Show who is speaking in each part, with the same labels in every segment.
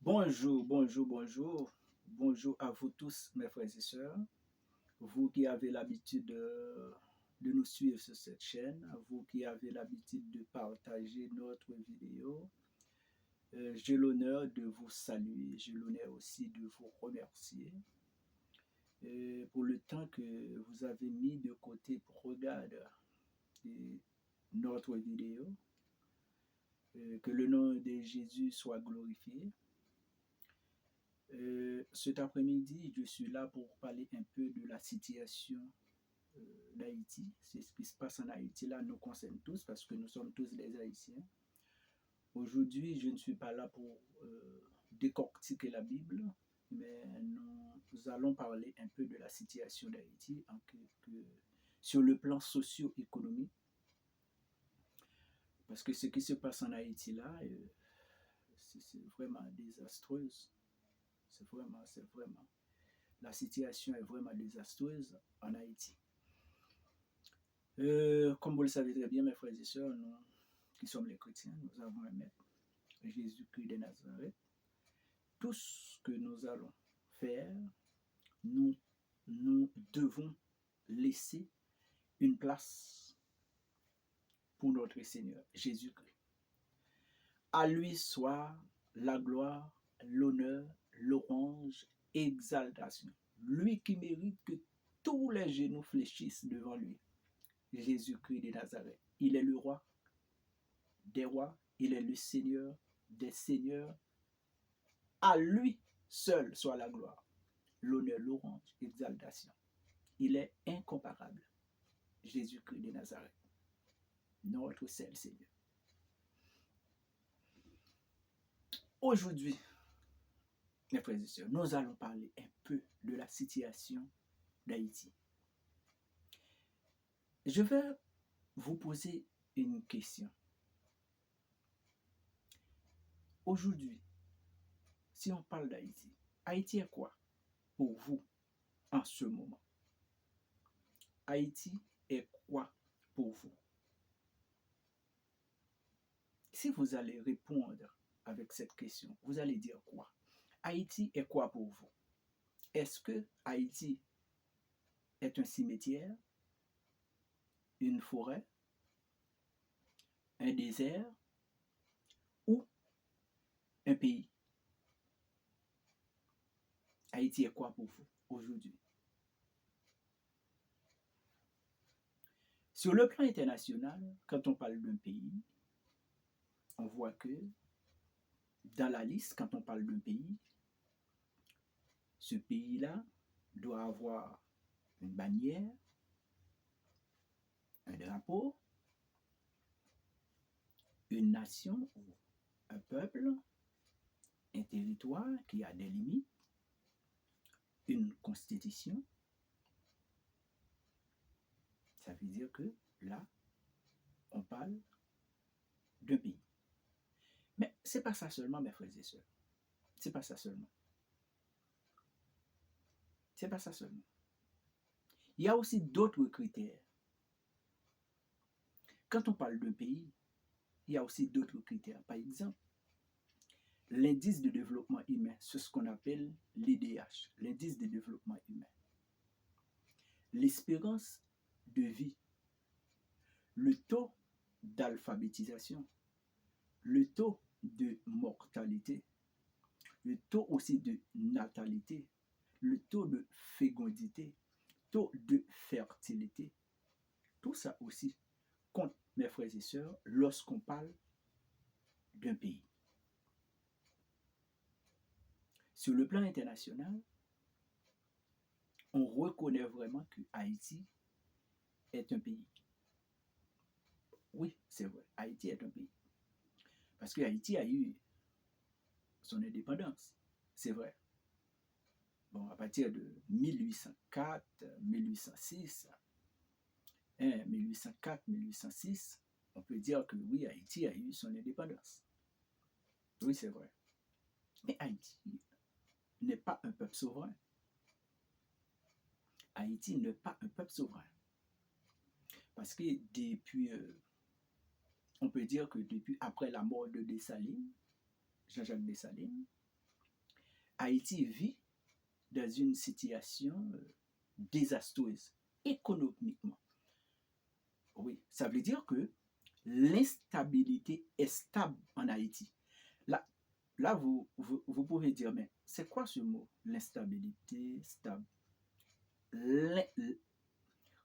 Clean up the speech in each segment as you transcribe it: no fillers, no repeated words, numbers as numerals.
Speaker 1: Bonjour, bonjour, bonjour. Bonjour à vous tous, mes frères et sœurs. Vous qui avez l'habitude de nous suivre sur cette chaîne, vous qui avez l'habitude de partager notre vidéo, j'ai l'honneur de vous saluer. J'ai l'honneur aussi de vous remercier pour le temps que vous avez mis de côté pour regarder notre vidéo. Que le nom de Jésus soit glorifié. Cet après-midi, je suis là pour parler un peu de la situation d'Haïti. C'est ce qui se passe en Haïti, là, nous concerne tous parce que nous sommes tous des Haïtiens. Aujourd'hui, je ne suis pas là pour décortiquer la Bible, mais nous allons parler un peu de la situation d'Haïti sur le plan socio-économique. Parce que ce qui se passe en Haïti, là, c'est vraiment désastreux. C'est vraiment. La situation est vraiment désastreuse en Haïti. Comme vous le savez très bien, mes frères et sœurs, nous qui sommes les chrétiens, nous avons un maître, Jésus-Christ de Nazareth. Tout ce que nous allons faire, nous devons laisser une place pour notre Seigneur, Jésus-Christ. À lui soit la gloire, l'honneur, l'orange, exaltation. Lui qui mérite que tous les genoux fléchissent devant lui. Jésus-Christ de Nazareth. Il est le roi des rois, il est le Seigneur des seigneurs. À lui seul soit la gloire, l'honneur, l'orange, l'exaltation. Il est incomparable. Jésus-Christ de Nazareth, notre seul Seigneur. Aujourd'hui, mes frères et sœurs, nous allons parler un peu de la situation d'Haïti. Je vais vous poser une question. Aujourd'hui, si on parle d'Haïti, Haïti est quoi pour vous en ce moment? Haïti est quoi pour vous? Si vous allez répondre avec cette question, vous allez dire quoi? Haïti est quoi pour vous? Est-ce que Haïti est un cimetière, une forêt, un désert ou un pays? Haïti est quoi pour vous aujourd'hui? Sur le plan international, quand on parle d'un pays, on voit que dans la liste, quand on parle d'un pays, ce pays-là doit avoir une bannière, un drapeau, une nation ou un peuple, un territoire qui a des limites, une constitution. Ça veut dire que là, on parle d'un pays. Mais ce n'est pas ça seulement, mes frères et sœurs. C'est pas ça seulement. C'est pas ça seulement. Il y a aussi d'autres critères. Quand on parle d'un pays, il y a aussi d'autres critères. Par exemple, l'indice de développement humain, c'est ce qu'on appelle l'IDH, l'indice de développement humain. L'espérance de vie, le taux d'alphabétisation, le taux de mortalité, le taux aussi de natalité, le taux de fécondité, taux de fertilité. Tout ça aussi compte, mes frères et sœurs, lorsqu'on parle d'un pays. Sur le plan international, on reconnaît vraiment que Haïti est un pays. Oui, c'est vrai, Haïti est un pays. Parce que Haïti a eu son indépendance, c'est vrai. Bon, à partir de 1804, 1806, 1804, 1806, on peut dire que oui, Haïti a eu son indépendance. Oui, c'est vrai. Mais Haïti n'est pas un peuple souverain. Haïti n'est pas un peuple souverain. Parce que depuis, on peut dire que depuis après la mort de Dessalines, Jean-Jacques Dessalines, Haïti vit dans une situation désastreuse économiquement. Oui, ça veut dire que l'instabilité est stable en Haïti. Là, là vous pouvez dire, mais c'est quoi ce mot? L'instabilité stable.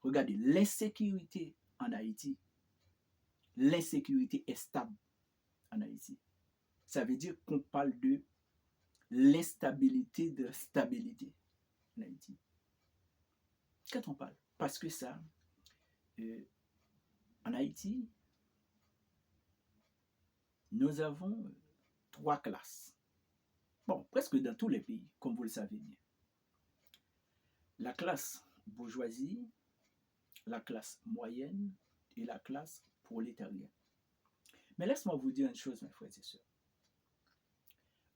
Speaker 1: Regardez, l'insécurité en Haïti, l'insécurité est stable en Haïti. Ça veut dire qu'on parle de l'instabilité de stabilité en Haïti. Quand on parle, parce que ça, en Haïti, nous avons 3 classes. Bon, presque dans tous les pays, comme vous le savez bien. La classe bourgeoisie, la classe moyenne et la classe prolétarienne. Mais laisse-moi vous dire une chose, mes frères et sœurs.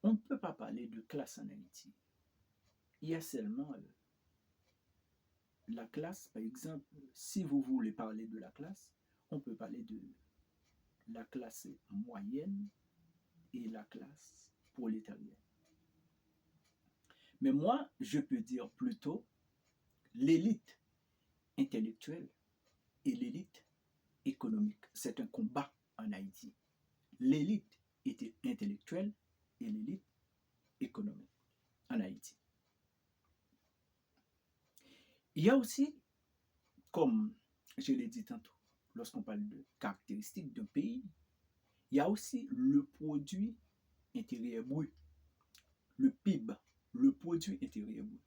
Speaker 1: On ne peut pas parler de classe en Haïti. Il y a seulement la classe, par exemple, si vous voulez parler de la classe, on peut parler de la classe moyenne et la classe prolétarienne. Mais moi, je peux dire plutôt l'élite intellectuelle et l'élite économique. C'est un combat en Haïti. L'élite intellectuelle et l'élite économique en Haïti. Il y a aussi, comme je l'ai dit tantôt, lorsqu'on parle de caractéristiques d'un pays, il y a aussi le produit intérieur brut, le PIB, le produit intérieur brut.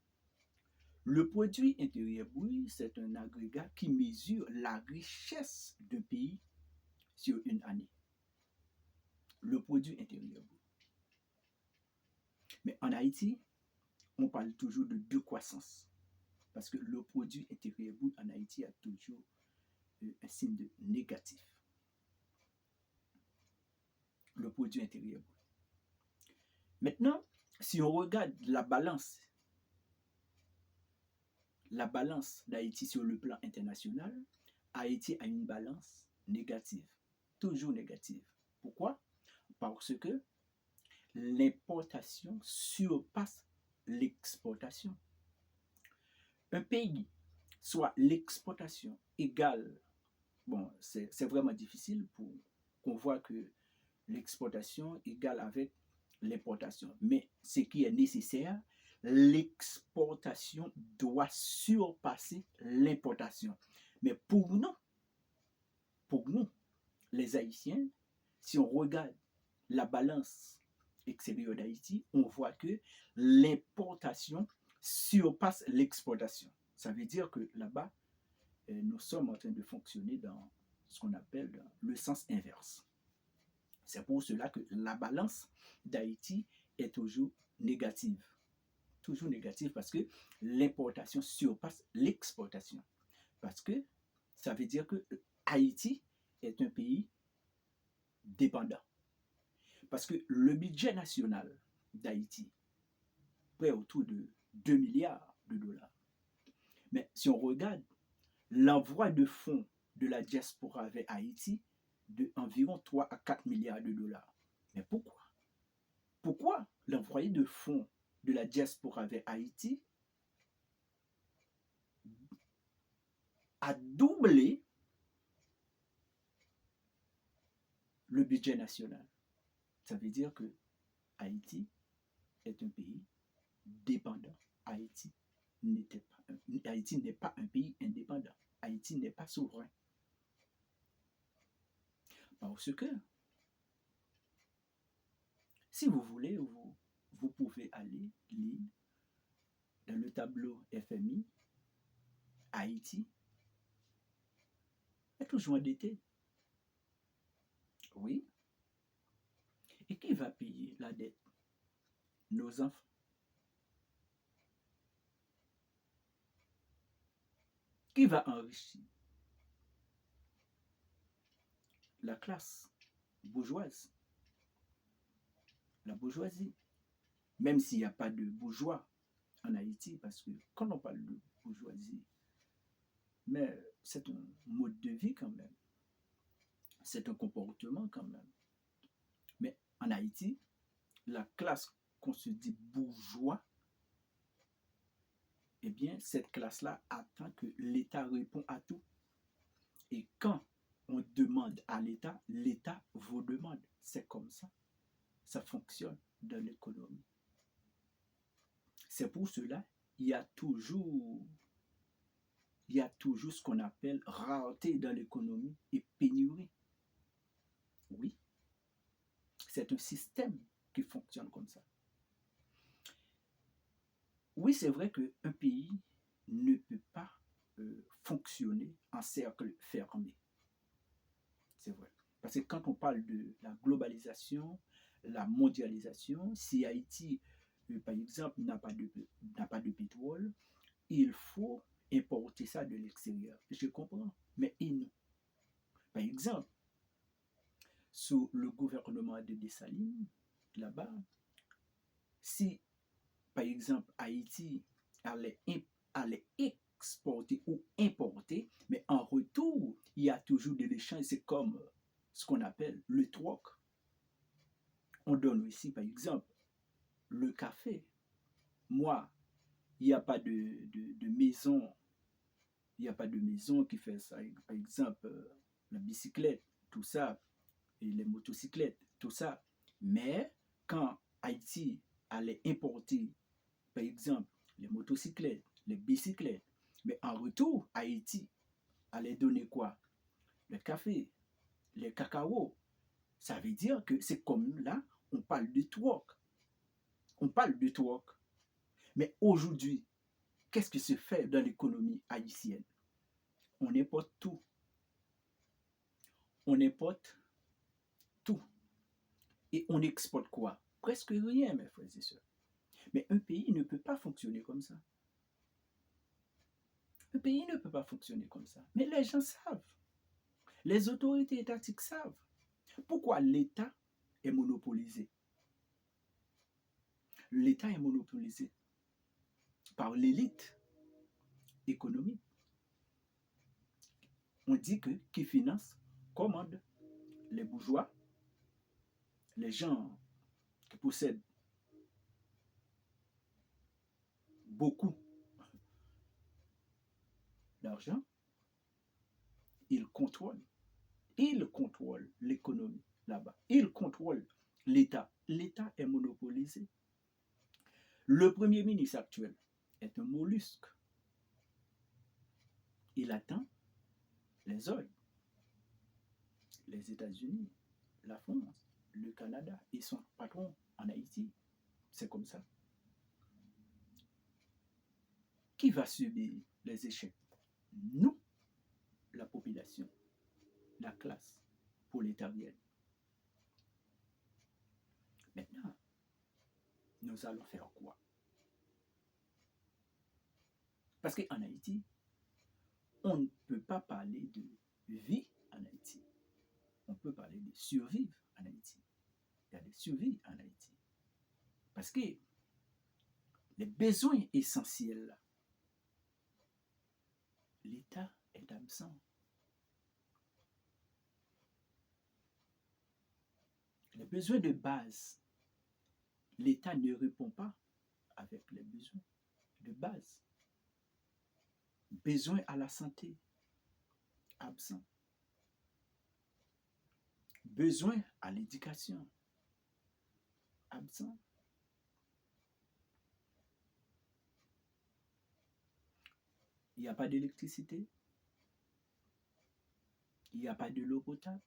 Speaker 1: Le produit intérieur brut, c'est un agrégat qui mesure la richesse d'un pays sur une année. Le produit intérieur brut. Mais en Haïti, on parle toujours de décroissance. Parce que le produit intérieur brut en Haïti a toujours un signe de négatif. Le produit intérieur brut. Maintenant, si on regarde la balance d'Haïti sur le plan international, Haïti a une balance négative, toujours négative. Pourquoi? Parce que l'importation surpasse l'exportation. Un pays, soit l'exportation égale, bon, c'est vraiment difficile pour qu'on voit que l'exportation égale avec l'importation. Mais ce qui est nécessaire, l'exportation doit surpasser l'importation. Mais pour nous, les Haïtiens, si on regarde la balance extérieure d'Haïti, on voit que l'importation surpasse l'exportation. Ça veut dire que là-bas, nous sommes en train de fonctionner dans ce qu'on appelle le sens inverse. C'est pour cela que la balance d'Haïti est toujours négative. Toujours négative parce que l'importation surpasse l'exportation. Parce que ça veut dire que Haïti est un pays dépendant. Parce que le budget national d'Haïti, près autour de 2 milliards de dollars. Mais si on regarde l'envoi de fonds de la diaspora vers Haïti, de environ 3 à 4 milliards de dollars. Mais pourquoi? Pourquoi l'envoi de fonds de la diaspora vers Haïti a doublé le budget national? Ça veut dire que Haïti est un pays dépendant. Haïti n'est pas un pays indépendant. Haïti n'est pas souverain. Parce que, si vous voulez, vous pouvez aller lire dans le tableau FMI, Haïti est toujours endetté. Oui. Et qui va payer la dette? Nos enfants. Qui va enrichir? La classe bourgeoise. La bourgeoisie. Même s'il n'y a pas de bourgeois en Haïti, parce que quand on parle de bourgeoisie, mais c'est un mode de vie quand même. C'est un comportement quand même. Mais en Haïti, la classe qu'on se dit bourgeois, eh bien, cette classe-là attend que l'État réponde à tout. Et quand on demande à l'État, l'État vous demande. C'est comme ça. Ça fonctionne dans l'économie. C'est pour cela il y a toujours ce qu'on appelle rareté dans l'économie et pénurie. Oui, c'est un système qui fonctionne comme ça. Oui, c'est vrai qu'un pays ne peut pas fonctionner en cercle fermé. C'est vrai. Parce que quand on parle de la globalisation, la mondialisation, si Haïti, par exemple, n'a pas de pétrole, il faut importer ça de l'extérieur. Je comprends, mais et non. Par exemple, sous le gouvernement de Dessalines, là-bas, si, par exemple, Haïti allait exporter ou importer, mais en retour, il y a toujours de l'échange. C'est comme ce qu'on appelle le troc. On donne aussi, par exemple, le café. Moi, il n'y a pas de maison, il n'y a pas de maison qui fait ça. Par exemple, la bicyclette, tout ça, et les motocyclettes, tout ça. Mais quand Haïti allait importer, par exemple, les motocyclettes, les bicyclettes, mais en retour, Haïti allait donner quoi? Le café, les cacao. Ça veut dire que c'est comme là, on parle de troc. On parle de troc. Mais aujourd'hui, qu'est-ce qui se fait dans l'économie haïtienne? On importe tout. On importe tout. Et on exporte quoi? Presque rien, mes frères et sœurs. Mais un pays ne peut pas fonctionner comme ça. Un pays ne peut pas fonctionner comme ça. Mais les gens savent. Les autorités étatiques savent. Pourquoi l'État est monopolisé? L'État est monopolisé par l'élite économique. On dit que qui finance commande les bourgeois, les gens qui possèdent beaucoup d'argent, ils contrôlent l'économie là-bas. Ils contrôlent l'État. L'État est monopolisé. Le Premier ministre actuel est un mollusque. Il attend les ordres. Les États-Unis, la France, le Canada, ils sont patrons en Haïti. C'est comme ça. Qui va subir les échecs? Nous, la population, la classe prolétarienne. Maintenant, nous allons faire quoi? Parce qu'en Haïti, on ne peut pas parler de vie en Haïti. On peut parler de survivre en Haïti. Il y a des survies en Haïti. Parce que les besoins essentiels, l'État est absent. Les besoins de base, l'État ne répond pas avec les besoins de base. Besoin à la santé, absent. Besoin à l'éducation, absent. Il n'y a pas d'électricité, il n'y a pas de l'eau potable,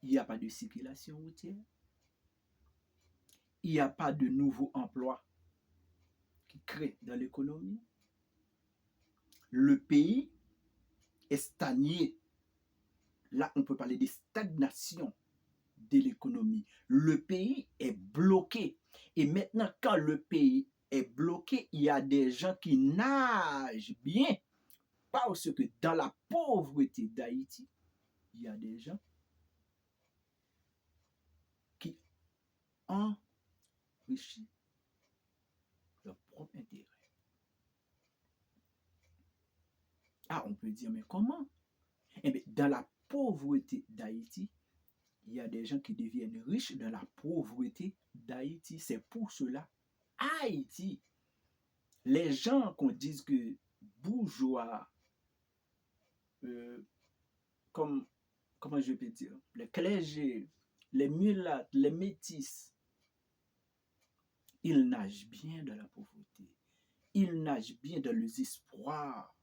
Speaker 1: il n'y a pas de circulation routière, il n'y a pas de nouveaux emplois qui créent dans l'économie. Le pays est stagné. Là, on peut parler de stagnation de l'économie. Le pays est bloqué. Et maintenant, quand le pays est bloqué, il y a des gens qui nagent bien. Parce que dans la pauvreté d'Haïti, il y a des gens qui enrichissent leur propre intérêt. Ah, on peut dire, mais comment? Eh bien, dans la pauvreté d'Haïti, il y a des gens qui deviennent riches dans la pauvreté d'Haïti, c'est pour cela Haïti. Les gens qu'on dise que bourgeois, comme, comment je peux dire, les clergés, les mulattes, les métis, ils nagent bien dans la pauvreté. Ils nagent bien dans les espoirs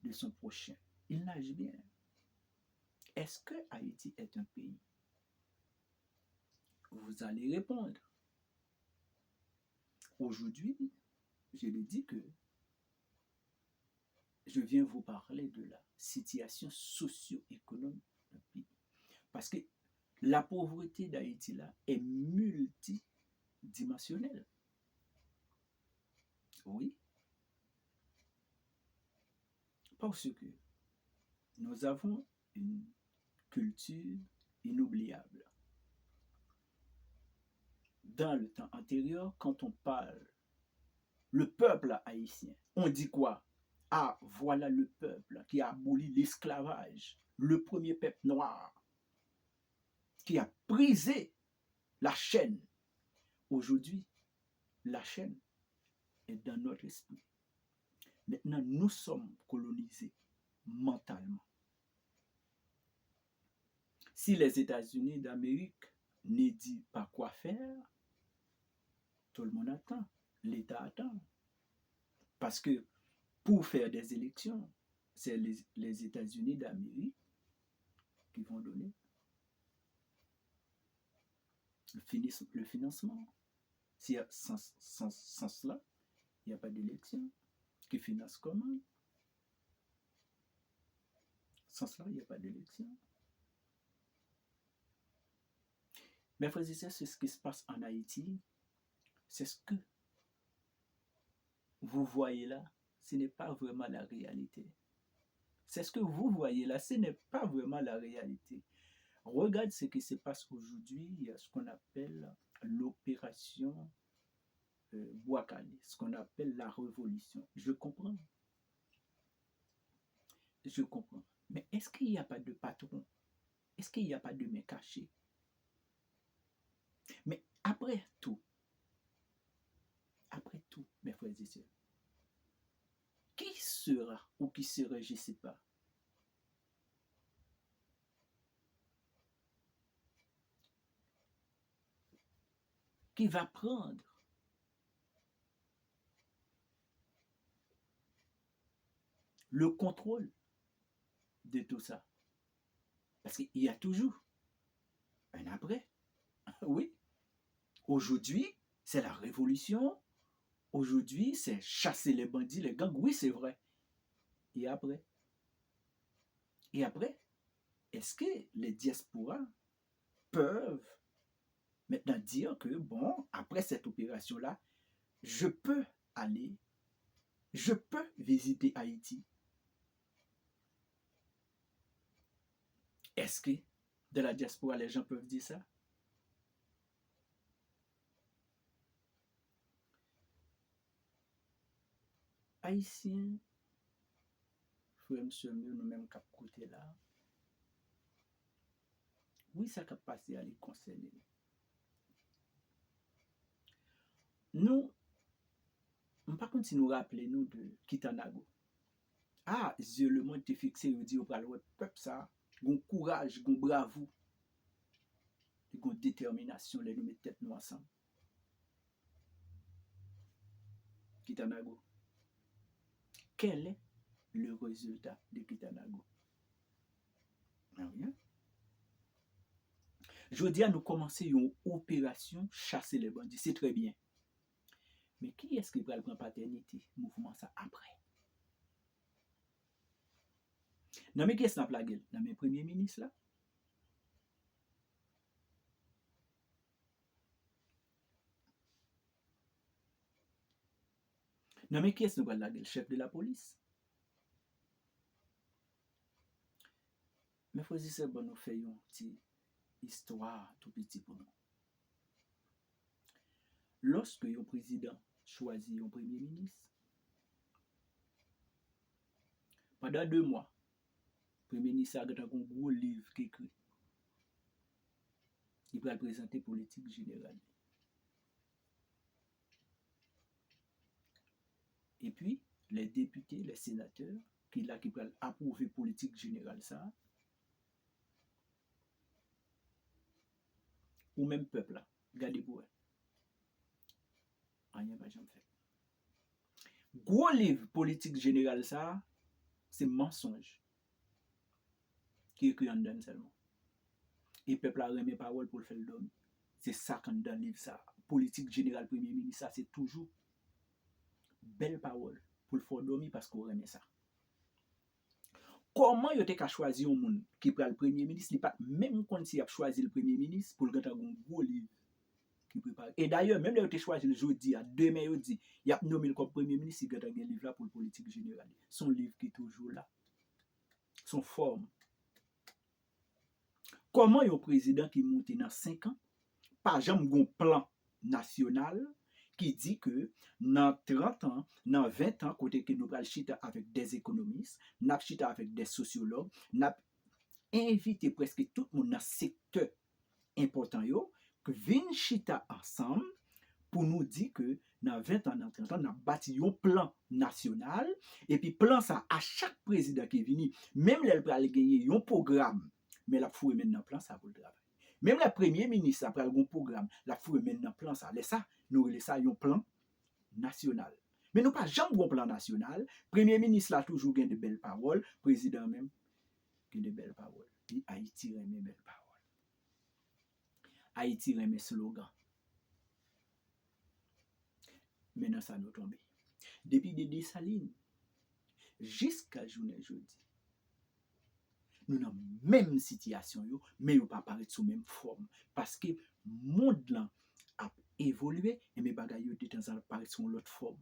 Speaker 1: de son prochain. Ils nagent bien. Est-ce que Haïti est un pays? Vous allez répondre. Aujourd'hui, je l'ai dit que je viens vous parler de la situation socio-économique du pays. Parce que la pauvreté d'Haïti là est multidimensionnelle. Oui. Parce que nous avons une culture inoubliable. Dans le temps antérieur, quand on parle le peuple haïtien, on dit quoi? Ah, voilà le peuple qui a aboli l'esclavage, le premier peuple noir, qui a brisé la chaîne. Aujourd'hui, la chaîne est dans notre esprit. Maintenant, nous sommes colonisés mentalement. Si les États-Unis d'Amérique ne disent pas quoi faire, tout le monde attend, l'État attend. Parce que pour faire des élections, c'est les États-Unis d'Amérique qui vont donner le financement. Sans cela, il n'y a pas d'élection. Qui finance comment? Sans cela, il n'y a pas d'élection. Mais frères et sœurs, c'est ce qui se passe en Haïti. C'est ce que vous voyez là. Ce n'est pas vraiment la réalité. C'est ce que vous voyez là. Ce n'est pas vraiment la réalité. Regarde ce qui se passe aujourd'hui. Il y a ce qu'on appelle l'opération Bouakani, ce qu'on appelle la révolution. Je comprends. Je comprends. Mais est-ce qu'il n'y a pas de patron? Est-ce qu'il n'y a pas de main cachée? Mais après tout, mes frères et sœurs, qui sera ou qui serait, je ne sais pas, qui va prendre le contrôle de tout ça? Parce qu'il y a toujours un après. Oui. Aujourd'hui, c'est la révolution. Aujourd'hui, c'est chasser les bandits, les gangs. Oui, c'est vrai. Et après? Et après, est-ce que les diasporas peuvent maintenant dire que, bon, après cette opération-là, je peux aller, je peux visiter Haïti? Est-ce que de la diaspora, les gens peuvent dire ça? Haïtiens, frère, monsieur, nous-mêmes, cap côté là, oui, ça cap passé à les concerner. Nous, par contre, si nous rappelons nous de Kitanago, ah, Dieu, le monde était fixé, il dit, au peuple ça, gon courage, gon bravoure, gon détermination, les nous mettre tête nous ensemble. Kitanago. Quel est le résultat de Kitanago? Rien. Je dis à nous commencer une opération chasser les bandits, c'est très bien. Mais qui est-ce qui va prendre paternité, mouvement ça après? Non mais qui est-ce qui a la gueule? Non mais premier ministre là? Non mais qui est-ce qui a la gueule? Chef de la police? Mais faut dire c'est bon nous faire une petite histoire tout petit pour nous. Lorsque un président choisit un premier ministre, pendant 2 mois, le premier ministre a un gros livre qui écrit. il va présenter politique générale. Et puis, les députés, les sénateurs, qui veulent approuver politique générale ça, ou même peuple là, regardez pour eux. Rien pas jamais fait. Gros livre politique générale ça, c'est mensonge qui écrit en dedans seulement. Et peuple a remis parole pour le faire dormir. C'est ça qu'on dans le livre ça. Politique générale premier ministre ça, c'est toujours belle parole pour le faire dormir parce qu'on remet ça. Comment yo te ka choisi un monde qui prend le premier ministre, il pas même quand il a choisi le premier ministre pour le gars un gros livre qui prépare. Et d'ailleurs même là yo te choisi le jeudi à demain yo dit, il a nommé comme premier ministre, il gars un livre là pour la politique générale. Son livre qui est toujours là. Son forme. Comment un président qui monte dans 5 ans, pas jamais un plan national qui dit que dans 30 ans, dans 20 ans, côté que nous allons chita avec des économistes, nous allons chita avec des sociologues, nous allons inviter presque tout le monde dans le secteur important que viennent chita ensemble pour nous dire que dans 20 ans, dans 30 ans, nous avons bâti un plan national et puis plan ça à chaque président qui est venu, même là, il va gagner un programme, mais la faut maintenant plan ça pour le travail. Même le premier ministre après un programme, la faut maintenant plan ça. Laisse ça, nous laisse ça un plan national. Mais nous pas jamais un plan national. Premier ministre là toujours gagne de belles paroles, président même gagne de belles paroles. Puis Haïti remet belles paroles. Haïti remet slogan. Maintenant ça nous tombe. Depuis des Dessalines jusqu'à journée jeudi. Nous dans même situation yo, mais yo pas paraître sous même forme parce que monde là a évolué et mes bagages yo de temps en temps paraître sous l'autre forme.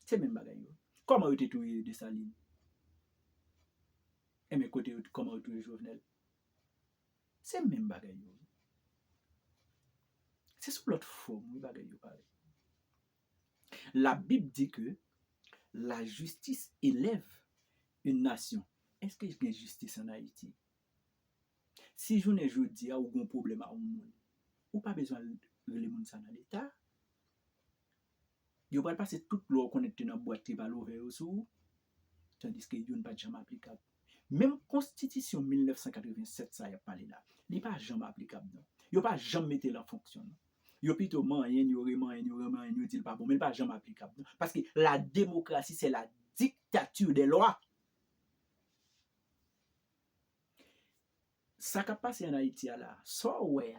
Speaker 1: C'est même bagages yo. Comment yo te trouvé Dessalines? Et mes côté comment yo trouvé Jovenel? C'est même bagages yo. C'est sous l'autre forme oui bagages yo pareil. La Bible dit que la justice élève une nation. Est-ce que il y a justice en Haïti? Si je ne jeudi ou un problème à un monde, ou pas besoin de le monde ça dans l'état. Yo pas passer toute l'eau connecté dans boîte qui va l'ouvrir sous tandis que yo pas jamais applicable. Même constitution 1987 ça y a parlé là. Il pas jamais applicable non. Yo pas jamais mettre en fonction. Yo plutôt moyen yo dit pas bon mais pas jamais applicable non. Parce que la démocratie c'est la dictature des lois. Ça qui passe en Haïti là, so ouais,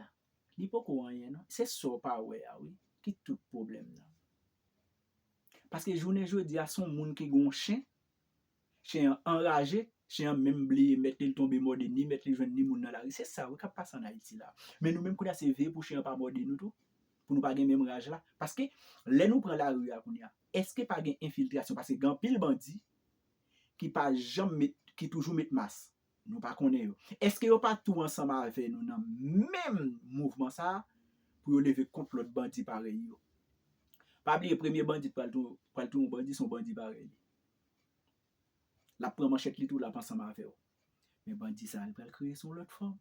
Speaker 1: li pas rien non, c'est so pas ouais oui, qui tout problème là. Parce que journée jeudi a son monde qui gon chien enragé, chien même blé mettre il tomber mort de ni mettre les jeunes ni moun dans la rue, c'est ça qui passe en Haïti là. Mais nous même qu'on a c'est veille pour chien pas mort de nous tout pour nous pas gagner même rage là parce que les nous prend la rue là qu'on y a. Est-ce que pas gain infiltration parce que grand pile bandit qui pas jamais qui toujours met masse. Nous pas connaît yo. Est-ce que yo pas tout ensemble avec nous dans même mouvement ça pour lever contre l'autre bandit pareil yo. Pas oublier premier bandit pour tout bandit son bandit pareil. La prend manchette li tout la ensemble avec yo. Mais bandit ça il va créer son l'autre forme.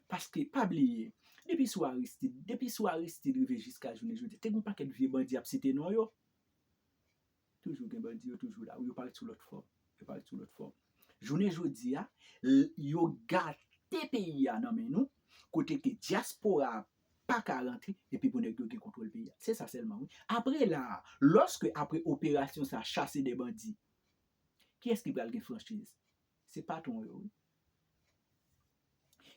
Speaker 1: Parce que pas oublier depuis soir Aristide rive jusqu'à journée jeudi. T'es un paquet de vieux bandits a cité non yo. Toujours gen bandit yo toujours là, yo parle sur l'autre forme. Journée jeudi a yo gâté pays a nan men nou côté que diaspora pas qu'à rentrer et puis pour nèg yo qui contrôle pays. C'est ça seulement oui. Après là, lorsque après opération ça chasser des bandits. Qui est-ce qui va le franchise? C'est patron yo.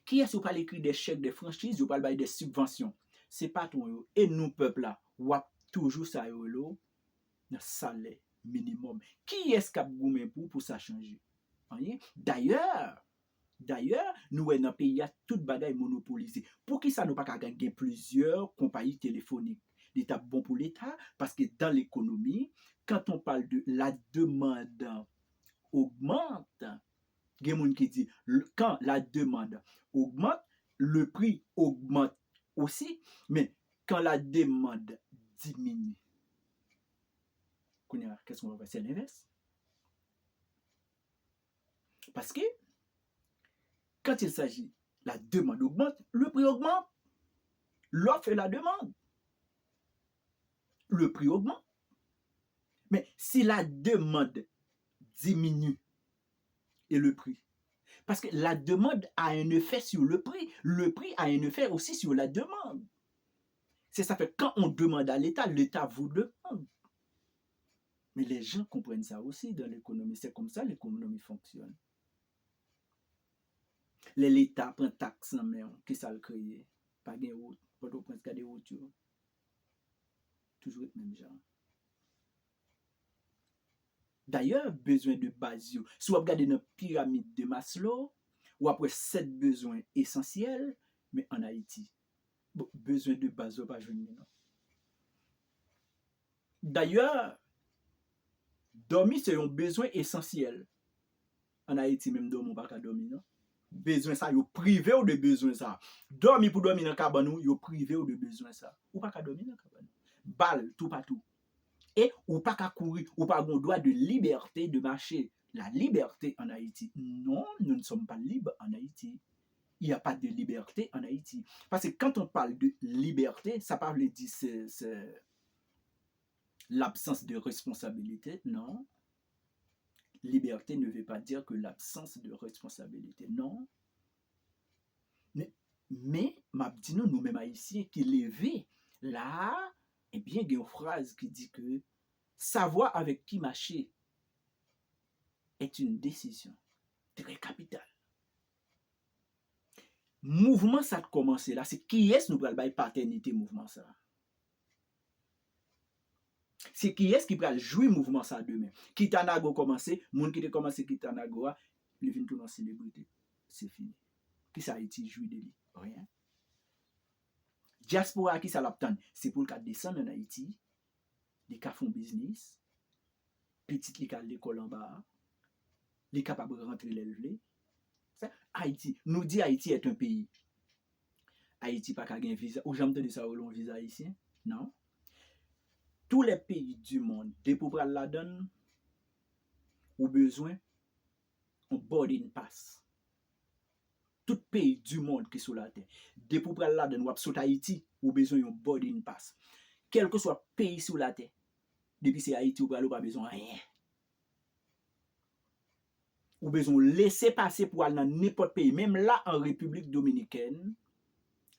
Speaker 1: Qui est-ce qui va écrire des chèques de franchise, yo va bailler des subventions. C'est patron yo et nous peuple là, ou toujours ça yo lo dans salaire minimum. Qui est-ce qui a goumé pour ça changer? Rien. D'ailleurs, nous dans le pays, il y a toute bagaille monopolisée. Pour qui ça nous pas gagner plusieurs compagnies téléphoniques? L'État bon pour l'État parce que dans l'économie, quand on parle de la demande augmente, il y a des gens qui disent quand la demande augmente, le prix augmente aussi, mais quand la demande diminue, qu'est-ce qu'on va faire? C'est l'inverse. Parce que quand il s'agit la demande augmente, le prix augmente. L'offre et la demande. Le prix augmente. Mais si la demande diminue et le prix, parce que la demande a un effet sur le prix a un effet aussi sur la demande. C'est ça fait quand on demande à l'État, l'État vous demande. Mais les gens comprennent ça aussi dans l'économie. C'est comme ça l'économie fonctionne. L'État prend taxe en main, qui ça le crée. Pas de route, pas de prince des routes. Toujours le même genre. D'ailleurs, besoin de base, si vous regardez dans la pyramide de Maslow, ou après 7 besoins essentiels, mais en Haïti, besoin de base, pas jouer. D'ailleurs, dormir, c'est un besoin essentiel. En Haïti, même dormir, pas dormir, non? Besoin ça, vous privé ou de besoin ça. Dormir pour dormir dans le cabane, vous privé ou de besoin ça. Ou pas dormir dans le cabane. Balle, tout partout. Et ou pas qu'à courir, ou pas un droit de liberté de marcher. La liberté en Haïti. Non, nous ne sommes pas libres en Haïti. Il n'y a pas de liberté en Haïti. Parce que quand on parle de liberté, ça parle de dire c'est l'absence de responsabilité. Non. Liberté ne veut pas dire que l'absence de responsabilité. Non. Mais nous-mêmes haïtiens qui levés là, eh bien, il y a une phrase qui dit que savoir avec qui marcher est une décision très capitale. Mouvement ça a commencé là, c'est qui est-ce nous pral bay paternité mouvement ça? C'est qui est-ce qui pral jouer mouvement ça demain? Kitanago commencé, moun qui te commencé Kitanago, il vient tout dans célébrité. C'est fini. Qui ça Haïti jouer de lui? Rien. Diaspora qui ça l'obtient? C'est pour le cas descendre en Haïti, les cas font business, petit les cas l'école en bas, les capables de rentrer l'élevé. Haïti, nous dit Haïti est un pays. Haïti pas qu'à un visa. Ou jamais entendu ça au visa haïtien? Non. Tous les pays du monde, dès pour prendre la donne, ou besoin, on boarding pass. Tout pays du monde qui est sur la terre, dès pour prendre la donne, ou sur Haïti, ou besoin un boarding pass. Quel que soit le pays sur la terre, depuis c'est Haïti, ou pas besoin de rien. Ou besoin laisser passer pour aller dans n'importe pays, même là en République Dominicaine.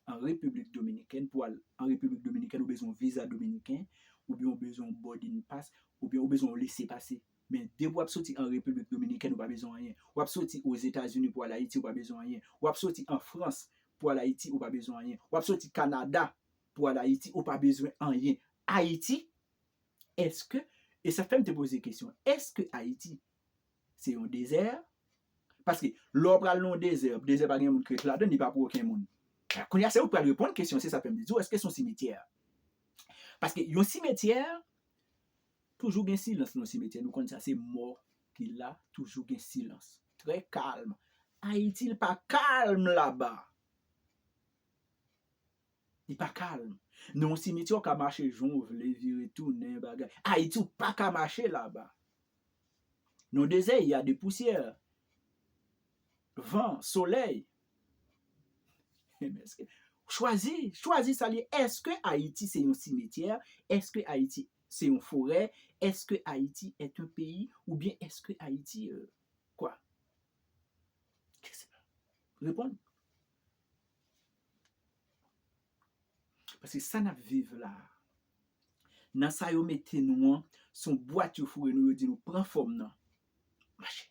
Speaker 1: En République Dominicaine, pour aller en République Dominicaine, ou besoin visa dominicain, ou bien besoin boarding pass, ou bien besoin laisser passer. Mais dès que vous sortir en République Dominicaine, vous n'avez pas besoin de rien. Vous sortir aux États-Unis pour aller à Haïti, vous n'avez pas besoin de rien. Vous sortir en France pour aller à Haïti, vous n'avez pas besoin de rien. Vous sortir au Canada pour aller à Haïti, vous n'avez pas besoin de rien. Haïti, est-ce que, et ça fait me te poser une question, est-ce que Haïti, c'est un désert? Parce que l'on a un désert pas de monde qui est là-dedans, il n'y a pas pour aucun monde. Quand il y a ça, vous pouvez répondre à la question, c'est ça, peut me dire, est-ce que c'est un cimetière? Parce que un cimetière, toujours un silence dans le cimetière. Nous connaissons ça, c'est mort qu'il a, toujours un silence. Très calme. Haïti, il n'est pas calme là-bas. Il n'est pas calme. Dans un cimetière, on peut marcher, jongle, virer, tourner, bagage. Haïti, il pas qu'à marcher là-bas. Dans le désert, il y a des poussières. Vent, soleil. Choisis ça. Est-ce que Haïti c'est un cimetière? Est-ce que Haïti c'est une forêt? Est-ce que Haïti est un pays? Ou bien est-ce que Haïti quoi? Qu'est-ce que répondre? Parce que ça n'a vive là. Dans ça yo mette nous son boîte yo fourre nous dit nous prend forme nan. Marcher.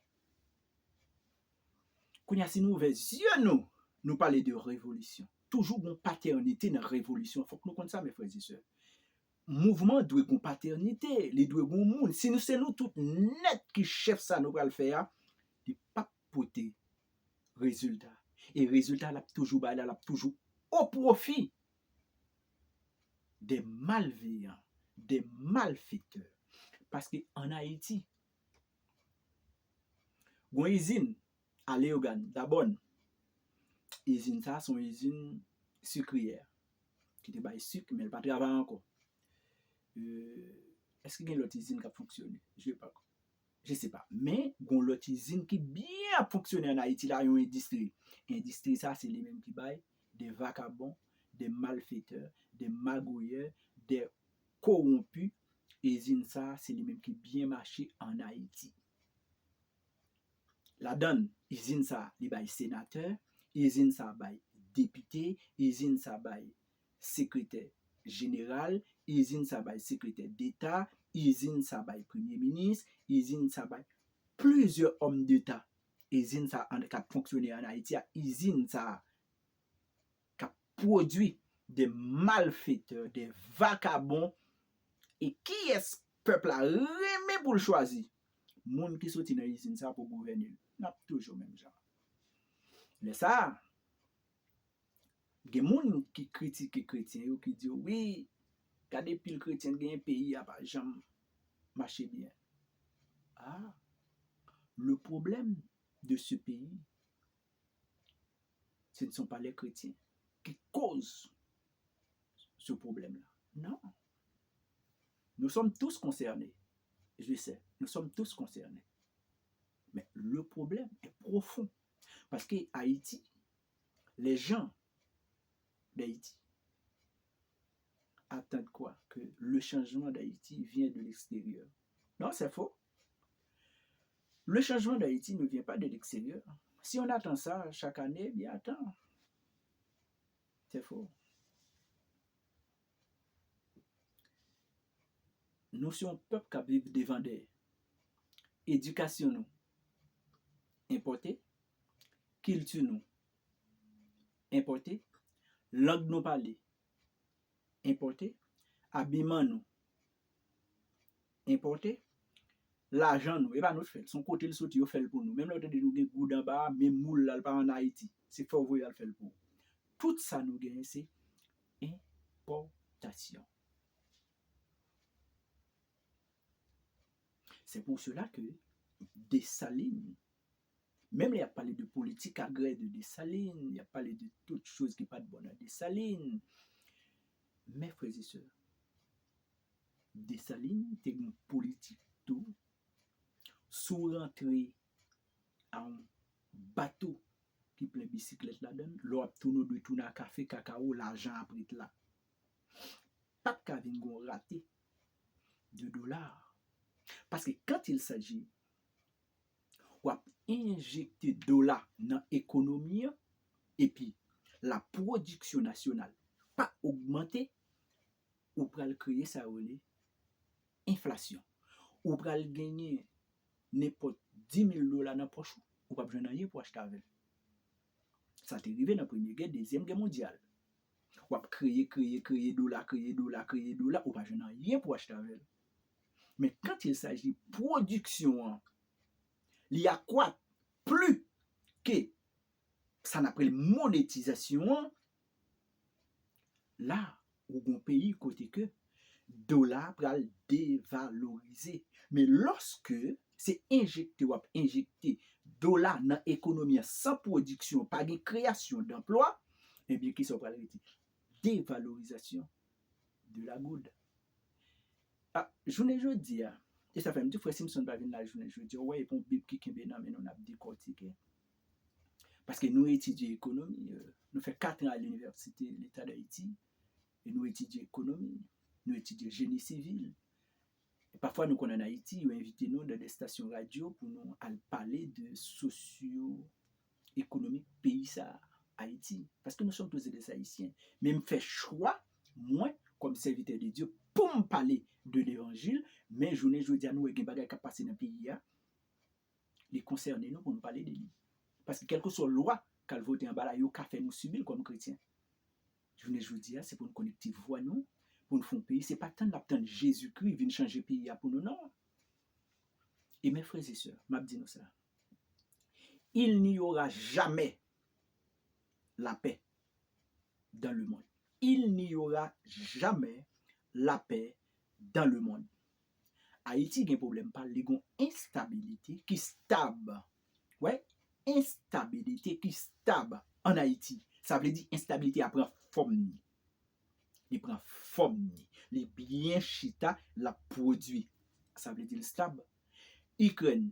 Speaker 1: Kounya si nous ouvert yeux nous parler de révolution. Toujours une paternité dans la révolution. Il faut que nous connaissions ça, mes frères et sœurs. Mouvement doit une paternité, les doit un monde. Si nous c'est nous tout net qui chef ça nous va le faire, il pas porter résultat. Et résultat là toujours au profit des malveillants, des malfaiteurs. Parce que en Haïti, une usine à Léogane, d'abord, usine ça sont usine sucrière qui te bail sucre mais elle pas travailler encore. Est-ce qu'il y a une autre usine qui a fonctionné? Je ne sais pas. je sais pas. Mais, gon l'autre usine qui bien fonctionne en Haïti, là, yon industrie. Industrie, ça, c'est les mêmes qui baillent des vagabonds, des malfaiteurs, des magouilleurs, des corrompus. Usine, ça, c'est les mêmes qui bien marché en Haïti. La donne, usine, ça, li baille sénateur, usine, ça, baille député, usine, ça, baille secrétaire général, usine, ça, baille secrétaire d'État, usine, ça, baille premier ministre, usine, ça, baille plusieurs hommes d'État. Usine, ça, qui a fonctionné en Haïti, usine, ça, qui a produit des malfaiteurs, des vagabonds, et qui est-ce peuple a remis pour le choisir? Moun qui sorti dans l'usine ça pour gouverner. N'a toujours même genre. Mais ça, gen moun qui critique chrétien ou qui dit oui, gade pile chrétien gen pays a pas jamais marché bien. Ah, le problème de ce pays, ce ne sont pas les chrétiens qui causent ce problème-là. Non. Nous sommes tous concernés. Je sais, nous sommes tous concernés. Mais le problème est profond. Parce que Haïti, les gens d'Haïti attendent quoi? Que le changement d'Haïti vient de l'extérieur. Non, c'est faux. Le changement d'Haïti ne vient pas de l'extérieur. Si on attend ça chaque année, bien attends. C'est faux. Nous sommes un peuple qui vit devant des éducation nous importée, culture nous importée, langue nous parler importée, habillement nous importé, l'argent nous, et pas nous fait. Son côté le sorti, il fait pour nous. Même là, nous avons goût d'en bas, même moule là, pas en Haïti. C'est fort, vous le faire pour nous. Tout ça nous gagne, c'est importation. C'est pour cela que Dessalines, même il a parlé de politique agrée de Dessalines, il a parlé de toutes choses qui ne sont pas de bonnes à Dessalines. Mes frères et sœurs, Dessalines, c'est une politique tout sous rentrer à un bateau qui plein bicyclette là-dedans, l'on tourne de tourner à café, cacao, l'argent après là. Pas de caving raté de dollars. Parce que quand il s'agit d'injecter dollars dans l'économie et puis la production nationale pas augmenter, ou pral créer ça inflation. Ou pral gagner n'importe 10 000 dollars dans poche ou pas besoin rien pour acheter avec. Ça t'est arrivé dans la première guerre, deuxième guerre mondiale. Ou créer dollars, ou pas besoin rien pour acheter avec. Mais quand il s'agit de production, il y a quoi plus que ça n'appelle monétisation, là, où un pays côté que dollar pral dévalorisé. Mais lorsque c'est injecté dollar dans l'économie sans production, pas de création d'emploi, eh bien, qui sont pral dévalorisation de la goude. Ah, journée jeudi, et ça fait un petit frère Simpson pas venir la journée jeudi, ouais, et pour Bible qui est bien, mais on a décortiqué. Parce que nous étudions l'économie, nous faisons 4 ans à l'université de l'État d'Haïti, et nous étudions l'économie, nous étudions génie civil. Et parfois, nous connaissons en Haïti, ils invitent nous dans des stations radio pour nous parler de socio-économique pays ça, Haïti. Parce que nous sommes tous des Haïtiens. Mais je fais choix, moi, comme serviteur de Dieu, pour me parler de l'évangile, mais je dis à nous, et qui est passé dans le pays, les concerner nous pour nous parler de lui. Parce que quelle que soit la loi qu'elle vote en bas, il y a fait nous subir comme chrétiens. Je dis, c'est pour nous connecter voix nous, pour nous faire un pays. Ce n'est pas tant d'attendre Jésus-Christ vient changer le pays pour nous, non. Et mes frères et sœurs, m'a dit nous ça. Il n'y aura jamais la paix dans le monde. Il n'y aura jamais la paix dans le monde. Haïti a un problème par les instabilité qui stable. Ouais, instabilité qui stable en Haïti. Ça veut dire instabilité après forme. Il prend forme. Il bien chita la produit. Ça veut dire stable. Ukraine,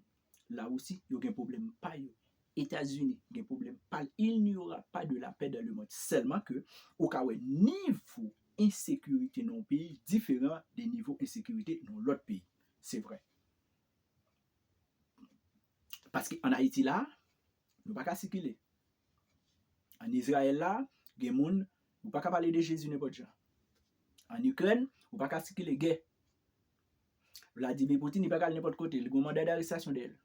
Speaker 1: là aussi, il y a un problème pas yo. États-Unis, il y a un problème pas. Il n'y aura pas de la paix dans le monde. Seulement que, au cas où niveau insécurité dans le pays différent des niveaux insécurité dans l'autre pays. C'est vrai. Parce qu'en Haïti là, nous ne pouvons pas circuler. En Israël là, il y a des gens, nous ne pouvons pas parler de Jésus n'importe quoi. En Ukraine, nous ne pouvons pas circuler guerre. Vladimir Poutine, il ne peut pas aller n'importe côté. Il y a un mandat d'arrestation d'elle.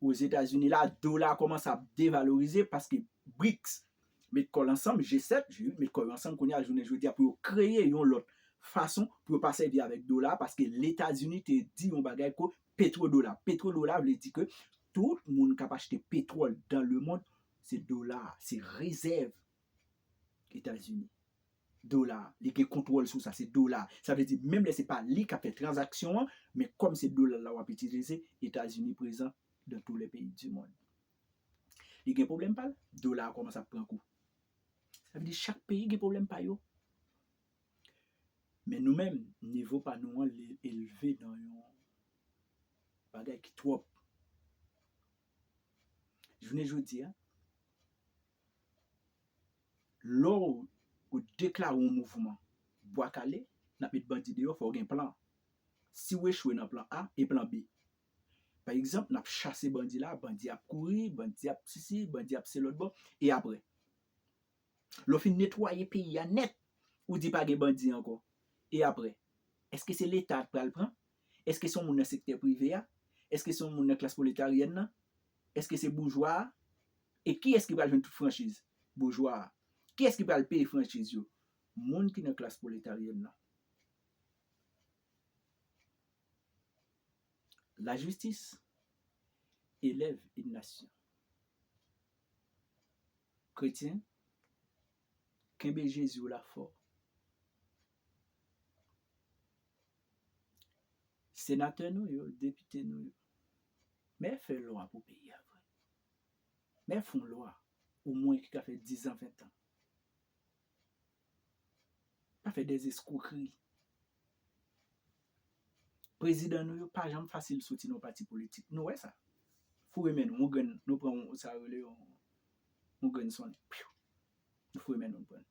Speaker 1: Aux États-Unis, là, le dollar commence à dévaloriser parce que BRICS mettent ensemble, G7, mettent ensemble qu'on y a la journée jeudi pour créer une autre façon pour pas servir avec dollar parce que les États-Unis te dit on bagaille que pétrodollar. Pétrodollar veut dire que tout le monde qui a acheté pétrole dans le monde, c'est dollar, c'est réserve États-Unis. Dollar, les qui contrôlent sur ça, c'est dollar. Ça veut dire même si ce n'est pas lui qui a fait transaction, mais comme c'est dollar là, on va utiliser, États-Unis présent dans tous les pays du monde. Il y a un problème pas, dollar commence à prendre coup. Ça veut dire chaque pays a un problème pas yo. Mais nous-mêmes, niveau pas nous élevé dans un bagage qui trop. Je ne dis pas, lors où déclare un mouvement, bois calé, n'a pas de bandit dehors, faut un plan. Si vous échouez dans plan A et plan B. Par exemple, n'a chassé bandit là, bandit a couru, bandit a ceci, bandit a l'autre bord, et après. L'on fin nettoyer pays à net, ou dit pas de bandit encore. Et après, est-ce que c'est l'État qui le prend? Est-ce que c'est mon secteur privé? Est-ce que c'est mon classe prolétarienne? Est-ce que c'est bourgeois? Et qui est-ce qui va jouer toute franchise? Bourgeois. Qui est-ce qui va le payer franchise? Monde qui est dans la classe prolétarienne. La justice élève une nation. Chrétien, qu'un Jésus la fort. Sénateur nous, député nous, mais fait loi pour payer après. Mais font loi, au moins qui a fait 10 ans, 20 ans. Pas fait des escroqueries. Président nous, pas jamais facile de sortir nos partis politiques. Nous, ouais ça. Faut remettre nous, nous prenons ça, nous gagnons son. Nous faut remettre nous prendre.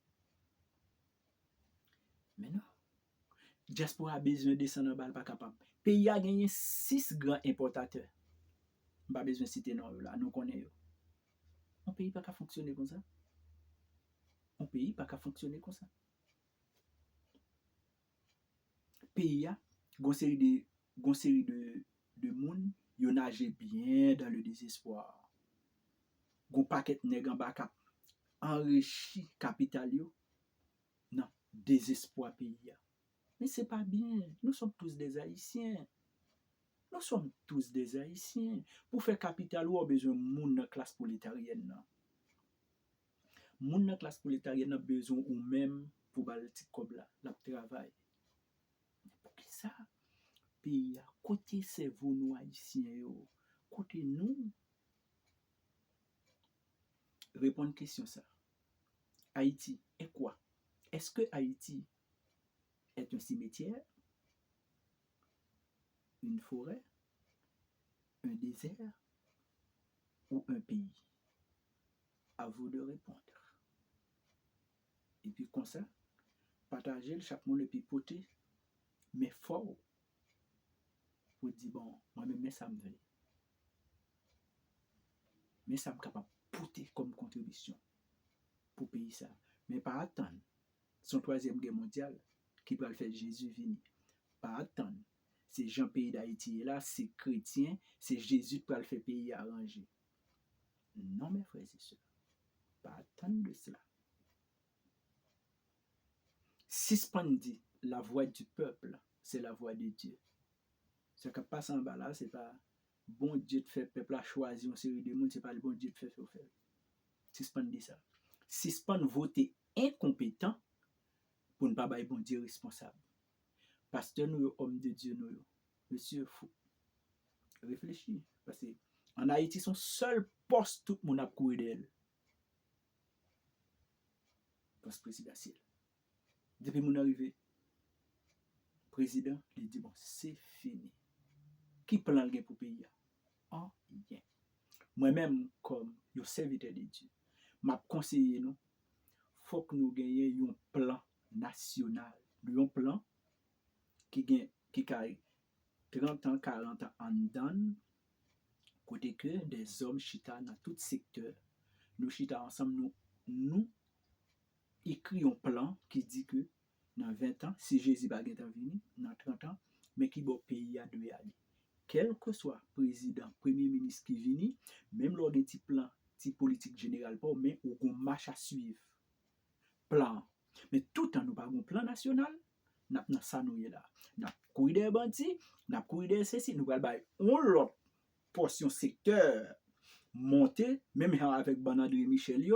Speaker 1: Mais non. Diaspora a besoin de descendre en balle, pas capable. Pays a gagné 6 grands importateurs. Pas besoin de citer non là, nous connaissons. Un pays pas qu'à fonctionner comme ça. Un pays pas qu'à fonctionner comme ça. Pays a une série de monde, yo nage bien dans le désespoir. Gon paquet nèg en bas cap enrichi capital yo. Non, désespoir pays a. Mais c'est pas bien. Nous sommes tous des Haïtiens. Nous sommes tous des Haïtiens. Pour faire capital, on a besoin de moun dans classe prolétarienne. Moun dans classe prolétarienne a besoin ou même pour balti comme là, la travail. Pour qui ça? Pays à côté c'est vous nous Haïtiens yo. Côté nous. Répondre question ça. Haïti est quoi? Est-ce que Haïti est un cimetière, une forêt, un désert ou un pays? À vous de répondre. Et puis comme ça, partager chaque monde et puis poter, mais fort pour dire bon, moi-même ça me veut. Mais ça me capable de poter comme contribution pour payer ça. Mais pas attendre son 3e guerre mondiale qui va le faire Jésus venir. Pas attendre. C'est Jean pays d'Haïti là, c'est chrétien, c'est Jésus qui va le faire pays arranger. Non mes frères et sœurs, pas attendre de cela. Suspendre la voix du peuple, c'est la voix de Dieu. Ce qui passe en bas là, c'est pas bon Dieu de fait peuple a choisi une série de monde, c'est pas le bon Dieu de fait faire. Suspendre ça. Suspendre voter incompétent pour ne pas bailler bon Dieu responsable. Pasteur nous, homme de Dieu nous, monsieur fou. Réfléchis. Parce que en Haïti, son seul poste, tout le monde a couru d'elle. Poste présidentiel. Depuis mon arrivée, président, il dit bon, c'est fini. Qui plan gen pour pays? En rien. Moi-même, comme un serviteur de Dieu, m'a conseillé nous, faut que nous gagnions un plan national. Un plan qui a 30 ans, 40 ans en dedans, côté que des hommes chita dans tout secteur, nous chita ensemble, nous écrivons un plan qui dit que dans 20 ans, si Jésus va venir, dans 30 ans, mais qui va pays à deux aller. Quel que soit président, premier ministre qui vient, même lors d'un petit plan, petit politique général, mais on marche à suivre. Plan. Mais tout en nous pas un plan national, nous avons ça nous là. Nous avons couru des bandits, nous avons couru des ceci, nous avons l'autre portion secteur monter, même avec Banadou et Michel,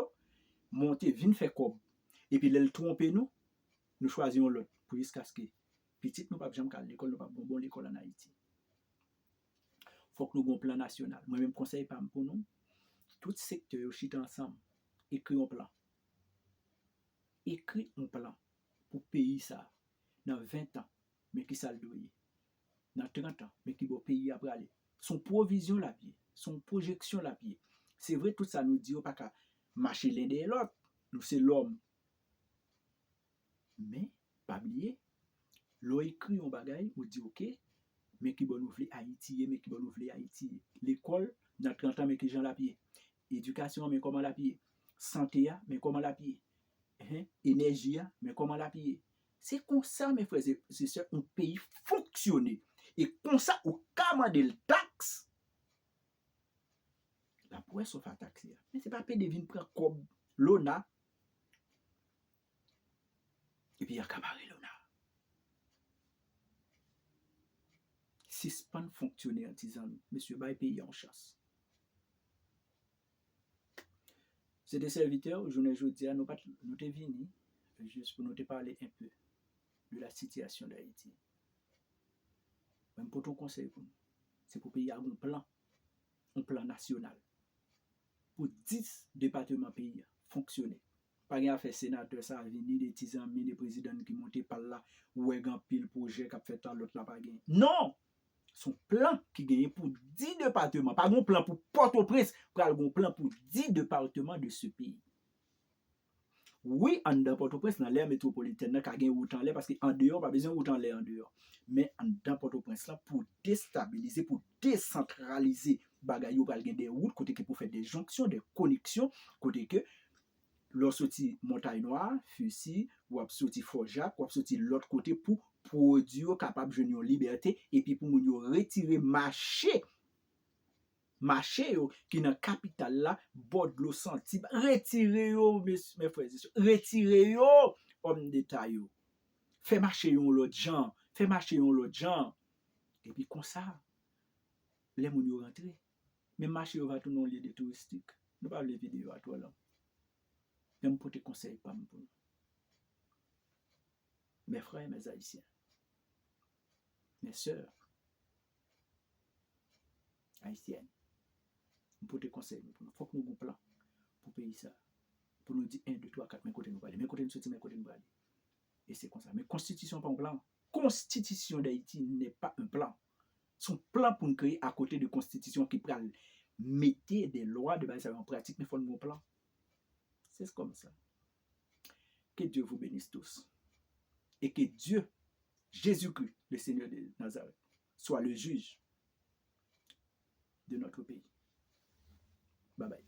Speaker 1: monter, vin faire comme. Et puis, le tromper nous, nous choisissons l'autre pour jusqu'à ce que petit nous pas jamais à l'école, nous pas bon l'école en Haïti. Faut que nous ayons un plan national. Moi-même, conseil pas pour nous, tout secteur chita ensemble, écrit un plan. Écrit un plan pour pays ça dans 20 ans, mais qui ça le doyer. Dans 30 ans, mais qui va pays après aller. Son provision la pied, son projection la pied. C'est vrai, tout ça nous dit pas qu'à marcher l'un de l'autre. Nous, c'est l'homme. Mais, pas oublier, l'on écrit un bagage, on dit ok, mais qui va nous faire Haïti, mais qui va nous faire Haïti. L'école, dans 30 ans, mais qui j'en la pied. Éducation, mais comment la pied. Santé, mais comment la pied. Énergie, mais comment la pied. C'est comme ça, mes frères et sœurs, un pays fonctionner. Et comme ça, au cas de taxe, la pourrait se faire taxer. Mais ce n'est pas payer de venir prendre comme l'ONA. Et puis il y a cabaret l'ONA. Si ce n'est pas fonctionner en disant, monsieur, bah, payer en chasse. C'est des serviteurs, je ne dis pas, nous sommes venus juste pour nous parler un peu de la situation d'Haïti. Même pour ton conseil pour nous, c'est pour payer un plan national. Pour 10 départements pays fonctionner. Pas rien à faire sénateur, ça a venu des petits amis, des présidents qui montent par là, ou un pile projet qui a fait tant l'autre là pas gagné. Non! Son plan qui gagne pour 10 départements, pas un plan pour Port-au-Prince, pas un plan pour 10 départements de ce pays. Oui, en dedans Port-au-Prince, dans l'aire métropolitaine, il y a gagné autant l'air parce qu'en dehors, pas besoin autant l'air en dehors. Mais en dedans Port-au-Prince, là, pour déstabiliser, pour décentraliser, bagaille ou gagner des routes, côté que pour faire des jonctions, des connexions, côté que lorsque sorti Montagne Noire, Fussy, ou sorti Fort-Jacques, ou sorti l'autre côté pour produire capable de jouer en liberté et puis pour nous retirer marché qui dans capitale là bord de l'eau senti retirer yo mes frères et sœurs retirer yo homme d'état yo fait marcher yon l'autre gens et puis comme ça les moun yo rentrer mais marché yo va tout non lieu de touristique nous pas les vidéos à toi là même pour te conseiller pas pour nous mes frères et mes haïtiens mes sœurs haïtiennes pour te conseiller il faut que nous ayons un plan pour payer ça pour nous dire 1, 2, 3, 4 mes côtés nous parler mes côtés nous sortir mes côtés nous parler et c'est comme ça mais constitution pas un plan constitution d'Haïti n'est pas un plan son plan pour nous créer à côté de constitution qui prend mettre des lois de base en pratique mais il faut un plan c'est comme ça que Dieu vous bénisse tous et que Dieu Jésus-Christ le Seigneur de Nazareth soit le juge de notre pays. Bye bye.